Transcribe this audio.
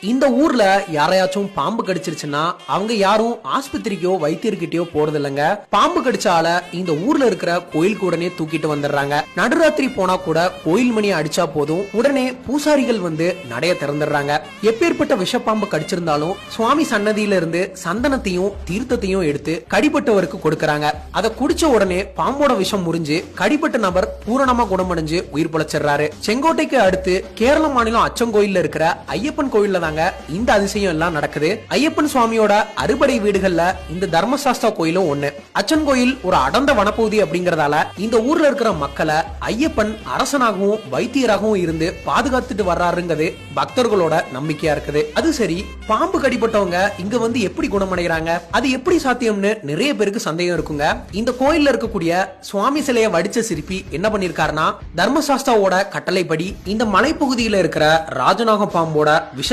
இந்த ஊர்ல யாரையாச்சும் பாம்பு கடிச்சிருச்சுன்னா அவங்க யாரும் ஆஸ்பத்திரிக்கோ வைத்தியர்கிட்டயோ போறது இல்லைங்க. பாம்பு கடிச்சால இந்த ஊர்ல இருக்கிற கோயிலுக்கு உடனே தூக்கிட்டு வந்துடுறாங்க. நடுராத்திரி போனா கூட கோயில் மணியை அடிச்சா போதும் உடனே பூசாரிகள் வந்து நடைய திறந்துடுறாங்க. எப்பேற்பட்ட விஷப்பாம்பு கடிச்சிருந்தாலும் சுவாமி சன்னதியில இருந்து சந்தனத்தையும் தீர்த்தத்தையும் எடுத்து கடிப்பட்டவருக்கு கொடுக்கறாங்க. அதை குடிச்ச உடனே பாம்போட விஷம் முறிஞ்சு கடிப்பட்ட நபர் பூரணமா குணமடைஞ்சு உயிர் பிழைச்சிடுறாரு. செங்கோட்டைக்கு அடுத்து கேரள மாநிலம் அச்சங்கோயில்ல இருக்கிற ஐயப்பன் கோயில்ல இந்த அதிசயம் எல்லாம் நடக்குது. ஐயப்பன் சுவாமியோட அறுபடை வீடுகள்ல இந்த தர்மசாஸ்தா கோயிலும் ஒண்ணு. அச்சன் கோயில் ஒரு அடர்ந்த வனப்பகுதி அப்படிங்கறதால இந்த ஊர்ல இருக்கிற மக்களை ஐயப்பன் அரசனாகவும் வைத்தியராகவும் இருந்து பாதுகாத்துட்டு வர்றாருங்கிறது பக்தர்களோட நம்பிக்கையா இருக்குது. அது சரி, பாம்பு கடிப்பட்டவங்க இங்க வந்து எப்படி குணமடைகிறாங்க, அது எப்படி சாத்தியம்னு நிறைய பேருக்கு சந்தேகம் இருக்குங்க. இந்த கோயில்ல இருக்கக்கூடிய சுவாமி சிலையை வடிச்ச சிற்பி என்ன பண்ணிருக்காருன்னா, தர்மசாஸ்தாவோட கட்டளைப்படி இந்த மலைப்பகுதியில இருக்கிற ராஜநாக பாம்போட விஷ